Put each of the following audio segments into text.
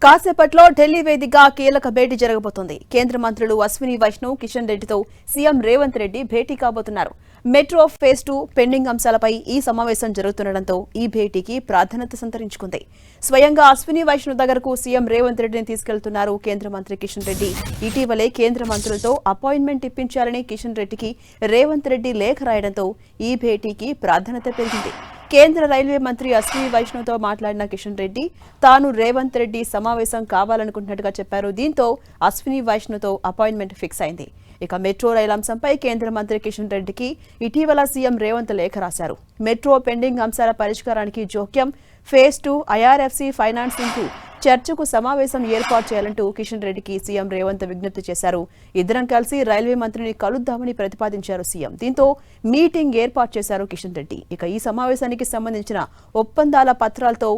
కాసేపట్లో ఢిల్లీ వేదికగా కీలక భేటీ జరగబోతోంది. కేంద్ర మంత్రులు అశ్విని వైష్ణవ్, కిషన్ రెడ్డితో సీఎం రేవంత్ రెడ్డి భేటీ కాబోతున్నారు. మెట్రో ఫేజ్ 2 పెండింగ్ అంశాలపై ఈ సమావేశం జరుగుతుండటంతో ఈ భేటీకి ప్రాధాన్యత సంతరించుకుంది. స్వయంగా అశ్విని వైష్ణవ్ దగ్గరకు సీఎం రేవంత్ రెడ్డిని తీసుకెళ్తున్నారు కేంద్ర మంత్రి కిషన్ రెడ్డి. ఇటీవలే కేంద్ర మంత్రులతో అపాయింట్మెంట్ ఇప్పించాలని కిషన్ రెడ్డికి రేవంత్ రెడ్డి లేఖ రాయడంతో ఈ భేటీకి ప్రాధాన్యత పెరిగింది. కేంద్ర రైల్వే మంత్రి అశ్విని వైష్ణవ్తో మాట్లాడిన కిషన్ రెడ్డి తాను రేవంత్ రెడ్డి సమావేశం కావాలనుకుంటున్నట్టుగా చెప్పారు. దీంతో అశ్విని వైష్ణవ్తో అపాయింట్మెంట్ ఫిక్స్ అయింది. ఇక మెట్రో రైలు అంశంపై కేంద్ర మంత్రి కిషన్ రెడ్డికి ఇటీవల సీఎం రేవంత్ లేఖ రాశారు. మెట్రో పెండింగ్ అంశాల పరిష్కారానికి జోక్యం, ఫేజ్ 2 ఐఆర్ఎఫ్సి ఫైనాన్సింగ్ చర్చకు సమావేశం ఏర్పాటు చేయాలంటూ కిషన్ రెడ్డికి సీఎం రేవంత్ విజ్ఞప్తి చేశారు. ఇద్దరం కలిసి రైల్వే మంత్రిని కలుద్దామని ప్రతిపాదించారు సీఎం. దీంతో మీటింగ్ ఏర్పాటు చేశారు కిషన్ రెడ్డి. ఇక ఈ సమావేశానికి సంబంధించిన ఒప్పందాల పత్రాలతో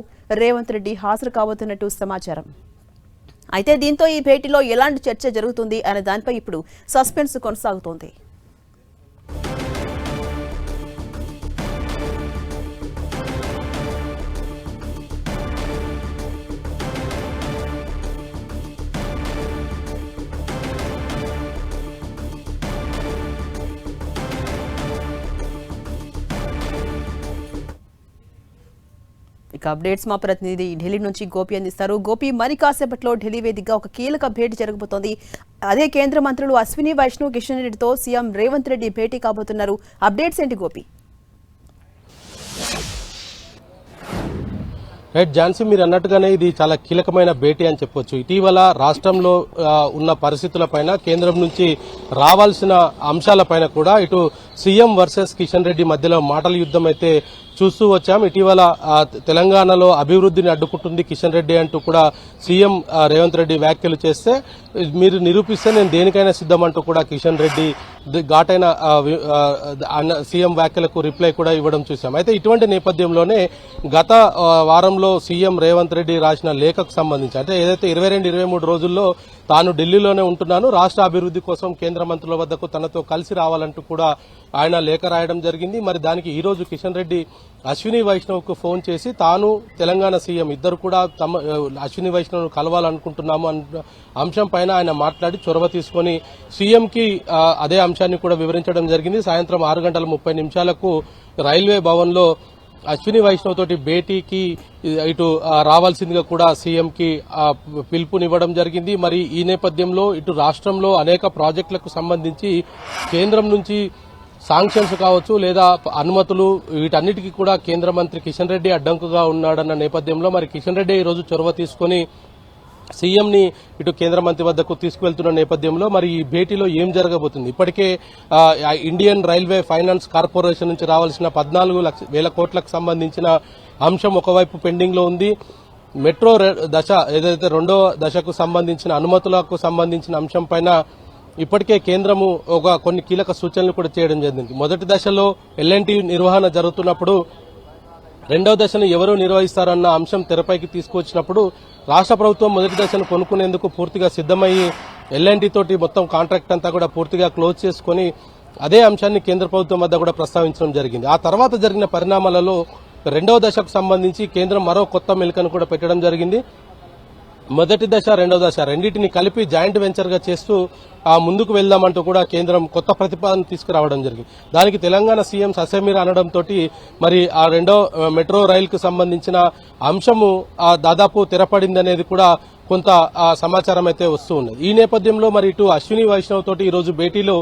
రేవంత్ రెడ్డి హాజరు కాబోతున్నట్టు సమాచారం. అయితే దీంతో ఈ భేటీలో ఎలాంటి చర్చ జరుగుతుంది అనే దానిపై ఇప్పుడు సస్పెన్స్ కొనసాగుతోంది. ఇక అప్డేట్స్ మా ప్రతినిధి ఢిల్లీ నుంచి గోపి అందిస్తారు. గోపి, మరి కాసేపట్లో ఢిల్లీ వేదికగా ఒక కీలక భేటీ జరగబోతోంది. అదే కేంద్ర మంత్రులు అశ్విని వైష్ణవ్, కిషన్ రెడ్డితో సీఎం రేవంత్ రెడ్డి భేటీ కాబోతున్నారు. అప్డేట్స్ ఏంటి గోపి? రైట్ ఝాన్సీ, మీరు అన్నట్టుగానే ఇది చాలా కీలకమైన భేటీ అని చెప్పొచ్చు. ఇటీవల రాష్ట్రంలో ఉన్న పరిస్థితులపైన, కేంద్రం నుంచి రావాల్సిన అంశాలపైన కూడా ఇటు సీఎం వర్సెస్ కిషన్ రెడ్డి మధ్యలో మాటల యుద్ధం అయితే చూస్తూ వచ్చాం. ఇటీవల తెలంగాణలో అభివృద్ధిని అడ్డుకుంటుంది కిషన్ రెడ్డి అంటూ కూడా సీఎం రేవంత్ రెడ్డి వ్యాఖ్యలు చేస్తే, మీరు నిరూపిస్తే నేను దేనికైనా సిద్ధమంటూ కూడా కిషన్ రెడ్డి ఘాటైన సీఎం వ్యాఖ్యలకు రిప్లై కూడా ఇవ్వడం చూశాం. అయితే ఇటువంటి నేపథ్యంలోనే గత వారంలో సీఎం రేవంత్ రెడ్డి రాసిన లేఖకు సంబంధించి, అంటే ఏదైతే 22-23 రోజుల్లో తాను ఢిల్లీలోనే ఉంటున్నాను, రాష్ట్ర అభివృద్ధి కోసం కేంద్ర మంత్రుల వద్దకు తనతో కలిసి రావాలంటూ కూడా ఆయన లేఖ రాయడం జరిగింది. మరి దానికి ఈ రోజు కిషన్ రెడ్డి అశ్విని వైష్ణవ్ కు ఫోన్ చేసి తాను తెలంగాణ సీఎం ఇద్దరు కూడా అశ్విని వైష్ణవ్ కలవాలనుకుంటున్నాము అన్న అంశం పైన ఆయన మాట్లాడి చొరవ తీసుకుని సీఎం కి అదే అంశాన్ని కూడా వివరించడం జరిగింది. సాయంత్రం 6:30 రైల్వే భవన్ లో అశ్విని వైష్ణవ్ తోటి భేటీకి ఇటు రావాల్సిందిగా కూడా సీఎం కి పిలుపునివ్వడం జరిగింది. మరి ఈ నేపథ్యంలో ఇటు రాష్ట్రంలో అనేక ప్రాజెక్టులకు సంబంధించి కేంద్రం నుంచి శాంక్షన్స్ కావచ్చు లేదా అనుమతులు, వీటన్నిటికీ కూడా కేంద్ర మంత్రి కిషన్ రెడ్డి అడ్డంకుగా ఉన్నాడన్న నేపథ్యంలో మరి కిషన్ రెడ్డి ఈ రోజు చొరవ తీసుకుని సీఎం ని ఇటు కేంద్ర మంత్రి వద్దకు తీసుకువెళ్తున్న నేపథ్యంలో మరి ఈ భేటీలో ఏం జరగబోతుంది? ఇప్పటికే ఇండియన్ రైల్వే ఫైనాన్స్ కార్పొరేషన్ నుంచి రావాల్సిన 14,00,000 కోట్లకు సంబంధించిన అంశం ఒకవైపు పెండింగ్ లో ఉంది. మెట్రో దశ ఏదైతే రెండో దశకు సంబంధించిన అనుమతులకు సంబంధించిన అంశం పైన ఇప్పటికే కేంద్రము కొన్ని కీలక సూచనలు కూడా చేయడం జరిగింది. మొదటి దశలో ఎల్ఎన్టీ నిర్వహణ జరుగుతున్నప్పుడు రెండవ దశను ఎవరు నిర్వహిస్తారన్న అంశం తెరపైకి తీసుకువచ్చినప్పుడు రాష్ట్ర ప్రభుత్వం మొదటి దశను కొనుక్కునేందుకు పూర్తిగా సిద్దమయ్యి ఎల్ఎన్టీ తోటి మొత్తం కాంట్రాక్ట్ అంతా కూడా పూర్తిగా క్లోజ్ చేసుకుని అదే అంశాన్ని కేంద్ర ప్రభుత్వం వద్ద కూడా ప్రస్తావించడం జరిగింది. ఆ తర్వాత జరిగిన పరిణామాలలో రెండవ దశకు సంబంధించి కేంద్రం మరో కొత్త మెలికను కూడా పెట్టడం జరిగింది. మొదటి దశ రెండవ దశ రెండింటిని కలిపి జాయింట్ వెంచర్ గా చేస్తూ ముందుకు వెళ్దామంటూ కూడా కేంద్రం కొత్త ప్రతిపాదన తీసుకురావడం జరిగింది. దానికి తెలంగాణ సీఎం ససేమిరా అనడంతో మరి ఆ రెండో మెట్రో రైలుకు సంబంధించిన అంశము దాదాపు తెరపడిందనేది కూడా కొంత సమాచారం అయితే వస్తూ ఉన్నది. ఈ నేపథ్యంలో మరి ఇటు అశ్విని వైష్ణవ్ తోటి ఈ రోజు భేటీలో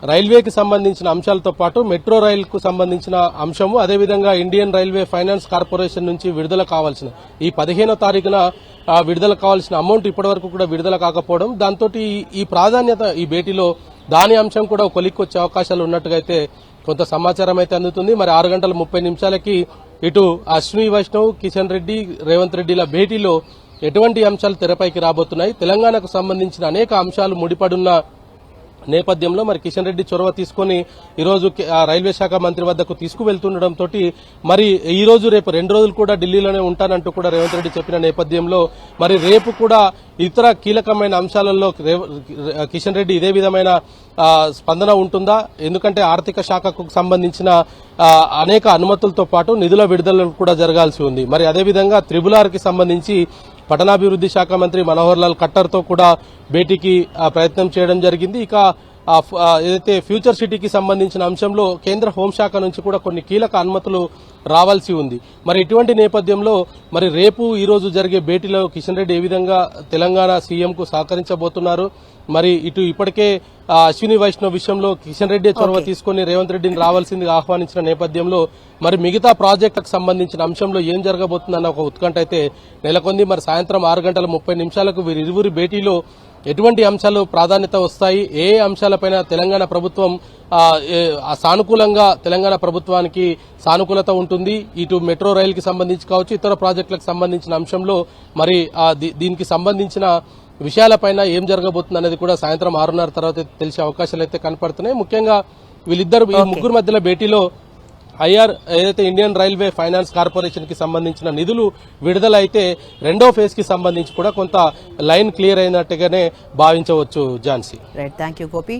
రైల్వేకి సంబంధించిన అంశాలతో పాటు మెట్రో రైలుకు సంబంధించిన అంశము, అదేవిధంగా ఇండియన్ రైల్వే ఫైనాన్స్ కార్పొరేషన్ నుంచి విడుదల కావాల్సిన ఈ 15వ తారీఖున విడుదల కావాల్సిన అమౌంట్ ఇప్పటివరకు కూడా విడుదల కాకపోవడం, దాంతో ఈ ప్రాధాన్యత ఈ భేటీలో దాని అంశం కూడా కొలిక్కొచ్చే అవకాశాలు ఉన్నట్టుగా అయితే కొంత సమాచారం అయితే అందుతుంది. మరి 6:30 ఇటు అశ్విని వైష్ణవ్, కిషన్ రెడ్డి, రేవంత్ రెడ్డిల భేటీలో ఎటువంటి అంశాలు తెరపైకి రాబోతున్నాయి, తెలంగాణకు సంబంధించిన అనేక అంశాలు ముడిపడున్న నేపథ్యంలో మరి కిషన్ రెడ్డి చొరవ తీసుకుని ఈరోజు రైల్వే శాఖ మంత్రి వద్దకు తీసుకువెళ్తుండటంతో మరి ఈ రోజు రేపు 2 రోజులు కూడా ఢిల్లీలోనే ఉంటానంటూ కూడా రేవంత్ రెడ్డి చెప్పిన నేపథ్యంలో మరి రేపు కూడా ఇతర కీలకమైన అంశాలలో కిషన్ రెడ్డి ఇదే విధమైన స్పందన ఉంటుందా? ఎందుకంటే ఆర్థిక శాఖకు సంబంధించిన అనేక అనుమతులతో పాటు నిధుల విడుదల కూడా జరగాల్సి ఉంది. మరి అదేవిధంగా త్రిబుల్ ఆర్ కి సంబంధించి పట్టణాభివృద్ధి శాఖ మంత్రి మనోహర్ లాల్ ఖట్టర్తో కూడా భేటీకి ప్రయత్నం చేయడం జరిగింది. ఇక ఏదైతే ఫ్యూచర్ సిటీకి సంబంధించిన అంశంలో కేంద్ర హోంశాఖ నుంచి కూడా కొన్ని కీలక అనుమతులు రావాల్సి ఉంది. మరి ఇటువంటి నేపథ్యంలో మరి రేపు ఈ రోజు జరిగే భేటీలో కిషన్ రెడ్డి ఏ విధంగా తెలంగాణ సీఎంకు సహకరించబోతున్నారు, మరి ఇటు ఇప్పటికే అశ్విని వైష్ణవ్ విషయంలో కిషన్ రెడ్డి చొరవ తీసుకుని రేవంత్ రెడ్డిని రావాల్సిందిగా ఆహ్వానించిన నేపథ్యంలో మరి మిగతా ప్రాజెక్టులకు సంబంధించిన అంశంలో ఏం జరగబోతుందన్న ఒక ఉత్కంఠ అయితే నెలకొంది. మరి సాయంత్రం 6:30 వీరిరువురి భేటీలో ఎటువంటి అంశాలు ప్రాధాన్యత వస్తాయి, ఏ అంశాలపైన తెలంగాణ ప్రభుత్వం సానుకూలంగా తెలంగాణ ప్రభుత్వానికి సానుకూలత ఉంటుంది, ఇటు మెట్రో రైలుకి సంబంధించి కావచ్చు ఇతర ప్రాజెక్టులకు సంబంధించిన అంశంలో మరి దీనికి సంబంధించిన విషయాలపైన ఏం జరగబోతుంది అనేది కూడా సాయంత్రం 6:30 తర్వాత తెలిసే అవకాశాలు అయితే కనపడుతున్నాయి. ముఖ్యంగా వీళ్ళిద్దరు ఈ ముగ్గురు మధ్యలో భేటీలో ఏదైతే ఇండియన్ రైల్వే ఫైనాన్స్ కార్పొరేషన్ కి సంబంధించిన నిధులు విడుదల అయితే రెండో ఫేజ్ కి సంబంధించి కూడా కొంత లైన్ క్లియర్ అయినట్టుగానే భావించవచ్చు. Jhansi. Right, thank you Gopi.